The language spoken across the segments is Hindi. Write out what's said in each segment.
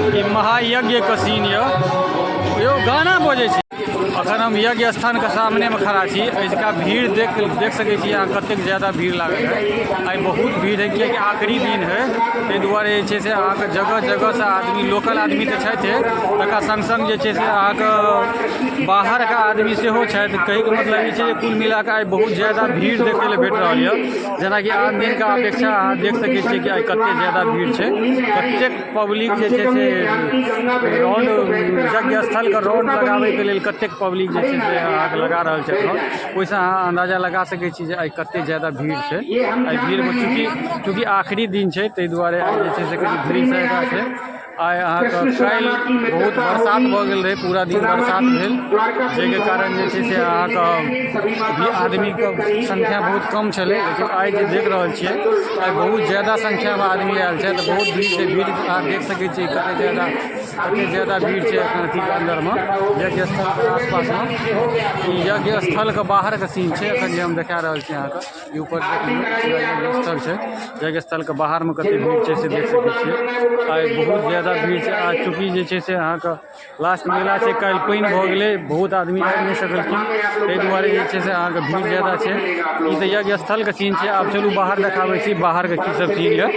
ई महायज्ञ के सीन यो गाना बजे छै। अखन हम यज्ञ स्थान के सामने में खड़ा छी। इसका भीड़ देख सके छी यहाँ कतेक ज़्यादा भीड़ लागल है। आई बहुत भीड़ है कि आखिरी दिन है, ताहि दुआरे जे छै से अहाँके जगह जगह से आदमी, लोकल आदमी तऽ छथि, तकर संग संग जे छै से अहाँके बाहर का आदमी सेहो छथि। कहैके मतलब ई छै जे कुल मिला कऽ आइ बहुत ज़्यादा भीड़ देखै लए भेट रहल यऽ। जेनाकि आन दिन का अपेक्षा अहाँ देख सकै छियै कि आइ कतेक ज़्यादा भीड़ छै। कतेक पब्लिक जे छै से राउंड यज्ञ स्थल के राउंड लगाबैके लेल कतेक पब्लिक जे छै से अहाँके लगा रहल छथि। ओहिसँ अहाँ अंदाजा लगा सकै छी जे आइ कतेक ज़्यादा भीड़ छै। आइ भीड़मे चूँकि आखिरी दिन छै, ताहि दुआरे आइ जे छै से कनि भीड़ ज़्यादा छै। आइ अहाँके काल्हि बहुत बरसात भऽ गेल रहै, पूरा दिन बरसात भेल, जाहिके कारण जे छै से अहाँके आदमीके संख्या बहुत कम छलै। लेकिन आइ जे देख रहल छियै आइ बहुत ज़्यादा संख्यामे आदमी आयल छै। तऽ बहुत भीड़ छै। भीड़ अहाँ देख सकै छियै कतेक ज़्यादा भीड़ छै अथीके अन्दरमे, यज्ञ स्थलके आसपासमे। ई यज्ञ स्थलके बाहरके सीन छै एखन जे हम देखा रहल छी अहाँके। ई ऊपर यज्ञ स्थल छै, यज्ञ स्थलके बाहरमे कतेक भीड़ छै से देख सकै छियै। आइ बहुत ज़्यादा भीड़ छै। आ चूँकि जे छै से अहाँके लास्ट मेला छै, काल्हि पानि भऽ गेलै, बहुत आदमी आबि नहि सकलखिन, ताहि दुआरे जे छै से अहाँके भीड़ ज़्यादा छै। ई तऽ यज्ञ स्थलके सीन छै। आब चलू बाहर देखाबै छी बाहरके की सब सीन यऽ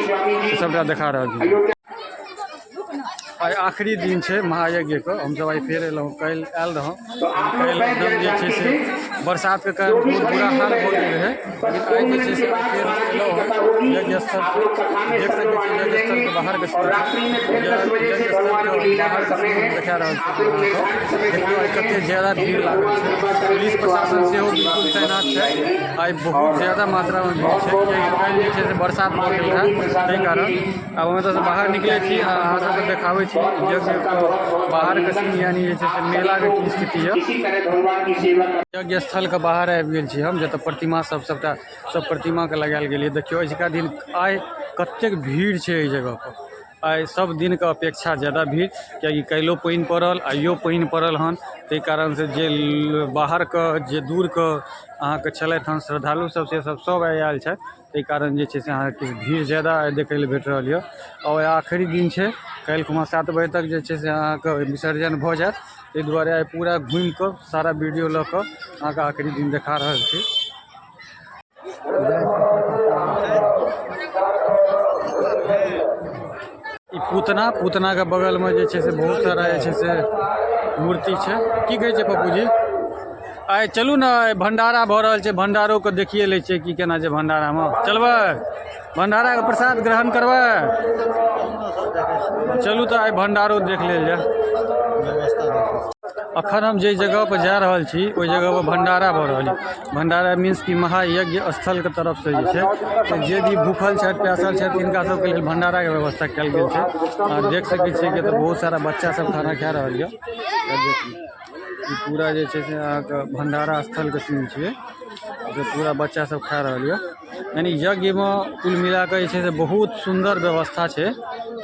से सबटा देखा रहल छी। आइ आखिरी दिन छै महायज्ञके। हमसब आइ फेर एलहुँ, काल्हि आयल रहौँ। काल्हि एकदम जे छै से बरसातके कारण बहुत बुरा हाल भऽ गेल रहै। लेकिन आइ जे छै से फेर एलहुँ यज्ञ स्थल। देख सकै छी यज्ञ स्थलके बाहरके सीन, यज्ञ स्थलके बाहरके सीन देखा रहल छी। देखियौ आइ कतेक ज़्यादा भीड़ लागल छै। पुलिस प्रशासन सेहो बिल्कुल तैनात छै। आइ बहुत ज़्यादा मात्रामे भीड़ छै, किएकि काल्हि जे छै से बरसात भऽ गेल रहै, ताहि कारण आब हम एतऽसँ बाहर निकलै छी आ अहाँ सबके देखाबै छी यज्ञके बाहरके सीन, यानी जे छै से मेलाके की स्थिति यऽ। यज्ञ स्थलके बाहर आबि गेल छी हम, जतऽ प्रतिमा सबटा सब प्रतिमाके लगायल गेल यऽ। देखियौ अजुका दिन आइ कतेक भीड़ छै एहि जगहपर। आइ सब दिनके अपेक्षा ज़्यादा भीड़, किएकि काल्हिओ पानि पड़ल, आइयो पानि पड़ल हन। ताहि कारणसँ जे बाहरके जे दूरके अहाँके छलथि हन श्रद्धालु सब, से सब आयल छथि। ताहि कारण जे छै से अहाँके भीड़ ज़्यादा देखै लए भेट रहल यऽ। और आखिरी दिन छै, काल्हि खुमा 7 बजे तक जे छै से अहाँके विसर्जन भऽ जायत। ताहि दुआरे आइ पूरा घुमि कऽ सारा वीडियो लऽ कऽ अहाँके आखिरी दिन देखा रहल छी। ई पूतना के बगलमे जे छै से बहुत सारा जे छै से मूर्ति छै। की कहै छै पप्पूजी? आइ चलू ने, भंडारा भऽ रहल छै, भंडारोके देखिए लै छियै की केना छै भंडारामे। चलबै भंडाराके प्रसाद ग्रहण करबै? चलू तऽ आइ भंडारो देख लेल जाय। अखन हम जे जगह पर जा रहल छी ओहि जगह पर भंडारा भऽ रहल है। भंडारा मीन्स कि महायज्ञ स्थल के तरफ से जे छै जे भी भूखल छथि प्यासल छथि तिनका सबके लेल भंडारा के व्यवस्था कयल गेल छै। अहाँ देख सकै छियै कि बहुत सारा बच्चा सब खाना खा रहल यऽ। ई पूरा जे छै से अहाँके भंडारा स्थल के सीन छियै, जे पूरा बच्चा सब खा रहल यऽ। यानी यज्ञ में कुल मिला के जे छै से बहुत सुंदर व्यवस्था छै।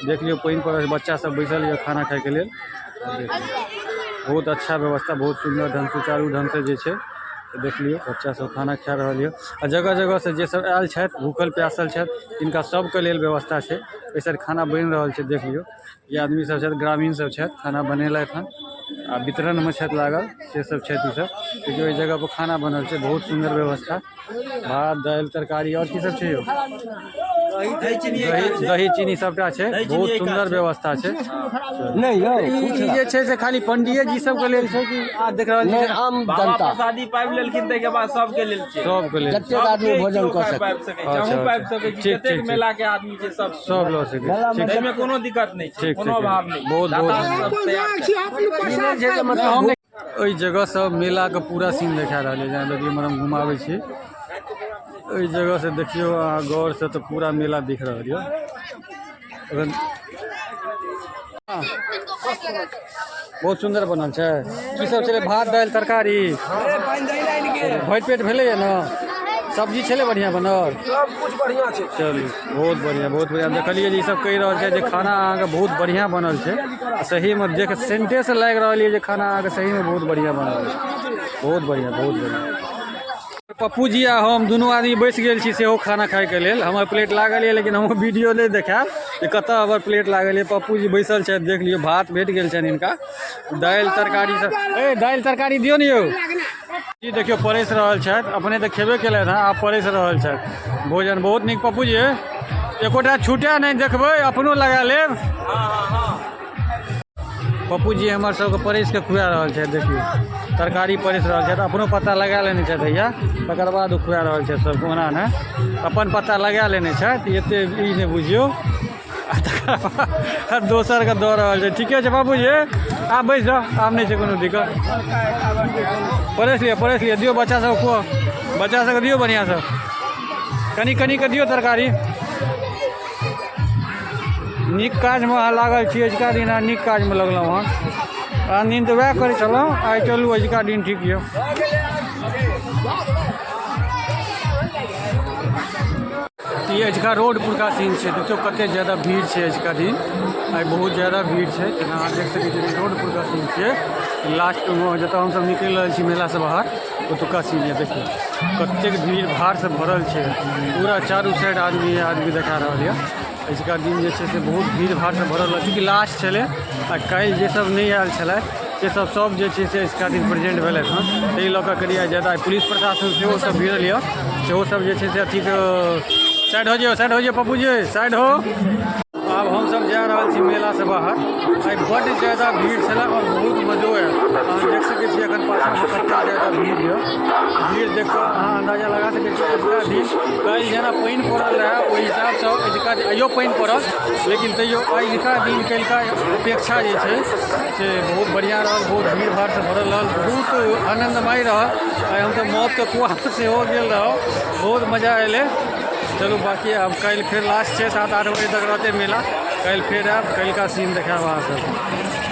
देख लियौ पानि पर बच्चा सब बैसल यऽ खाना खाय के लेल। बहुत अच्छा व्यवस्था, बहुत सुंदर ढंग से चालू ढंग से जे छै देख लियौ बच्चा सब खाना खा रहल यऽ। आ जगह जगह से जे सब आयल छथि भूखल प्यासल छथि तिनका सबके लेल व्यवस्था छै। एहिसर खाना बनि रहल छै, देख लियौ ये आदमी सब छथि, ग्रामीण सब छथि, खाना बनेलथि हन आ वितरण में छथि लागल, से सब छथि। ई सब देखियौ एहि जगह पर खाना बनल छै, बहुत सुंदर व्यवस्था, भात दालि तरकारी और की सब छै यौ, दही चीनी सबटा छै, बहुत सुंदर व्यवस्था छै। नहीं यौ ई जे छै से खाली पंडिये जी सब के लेल छै कि आ देख रहल छी आम जनता प्रसादी पाबि लेलखिन ताहि के बाद सबके लेल छै, सबके लेल जतेक आदमी भोजन कऽ सकै। पाबि सकै छै, अहूँ पाबि सकै छी, जतेक मेला के आदमी छै सब लऽ सकै छी। एहिमे कोनो दिक्कत नहीं छै, कोनो अभाव नहीं। बहुत एहि जगह से मेला के पूरा सीन देखा रहल है। जहाँ देखिए हम घुमावे छी एहि जगह से देखियो अहाँ गौर से तो पूरा मेला दिख रहल है। बहुत सुंदर बनल छै। की सब छलै? भात दालि तरकारी, भरि पेट भेलै न? सब्जी छलै बढ़िया बनल? सब कुछ बढ़िया छै। चलू बहुत बढ़िया, बहुत बढ़िया। देखलिए जे ई सब कहि रहल छै जे खाना अहाँके बहुत बढ़िया बनल छै। सही में देख सेंटे से लागि रहल है जे खाना अहाँके सही में बहुत बढ़िया बनल है। बहुत बढ़िया, बहुत बढ़िया। पप्पू जी आ हम दुनू आदमी बैस गेल छी सेहो खाना खाएके लेल। हमर प्लेट लागल है लेकिन हम वीडियो नहीं देखाएब कि कतऽ हमर प्लेट लागल है। पप्पू जी बैसल छथि, देख लियौ भात भेट गेल छनि हिनका, दालि तरकारी सब। दालि तरकारी दियौ ने यौ। जी देखियो परस रहल छथि, अपने तऽ खेबे केलथि हँ, आब परस रहल छथि भोजन। बहुत नीक पप्पू जी, एकोटा छूटे नहीं, देखबै अपनो लगा लेब। पप्पू जी हमर सबके परस के खुआ रहल छथि, देखियो तरकारी परस रहल छथि, अपनो पता लगा लेने छथि भैया, तकर बाद ओ खुआ रहल छथि सबको। ओना ने अपन पता लगा लेने छथि, एते ई नहि बुझियौ, आ तकर बाद दोसर के दऽ रहल छै। ठीके छै बाबू जी, आब बैस जाउ, आब नहीं छै कोनो दिक्कत। परस लिअ, दियौ बच्चा सबके खुआ, बच्चा सबके दियौ बढ़िआँ से, कनी कनी के दियौ तरकारी। नीक काजमे अहाँ लागल छी, अजुका दिन अहाँ नीक काजमे लगलहुँ हँ। अहाँ दिन तऽ वएह करै छलहुँ, आइ चलू अजुका दिन ठीक यऽ। ई अजुका रोड पुरका सीन छै, देखियौ कतेक ज़्यादा भीड़ छै अजुका दिन, आइ बहुत ज़्यादा भीड़ छै। अहाँ देख सकै छी रोड पुरका सीन छै, लास्टमे जतऽ हमसब निकलि रहल छी मेलासँ बाहर, ओतुका सीन है। देखियौ कतेक भीड़ भाड़ से भरल छै, पूरा चारू साइड आदमी देखा रहल यऽ। अजुका दिन जे छै से बहुत भीड़ भाड़ से भरल है, चूँकि लास्ट छलै आ काल्हि जे सब नहीं आयल छलै से सब जे छै से अजुका दिन प्रेजेंट भेलथि हँ, ताहि लऽ कऽ करिया ज़्यादा पुलिस प्रशासन सेहो सब भिड़ल यऽ, सेहो सब जे छै से अथीके साइड हो जाइए पप्पू जी, साइड हो। अब हम सब जा रहल छी मेला से बाहर। आई बड़ ज़्यादा भीड़ छला और बहुत मजो है। अहाँ देख सकै छी एखन पाछाँ कतेक ज़्यादा भीड़ यऽ। भीड़ देख कऽ अहाँ अंदाजा लगा सकै छी अजुका दिन काल्हि जेना पानि पड़ल रहै ओहि हिसाबसँ अजुका आइयो पानि पड़ल, लेकिन तैयो अजुका दिन काल्हिका अपेक्षा जे छै से बहुत बढ़िआँ रहल, बहुत भीड़ भाड़ से भरल रहल, बहुत आनंदमय रहल। आइ हमसब मौतके कुआँ सेहो गेल रहौ, बहुत मजा अयलै। चलू बाकी अब कल फिर लास्ट 6-7-8 बजे तक रहते मेला, कल फिर आब कल का सीन देखाब अहाँ सब।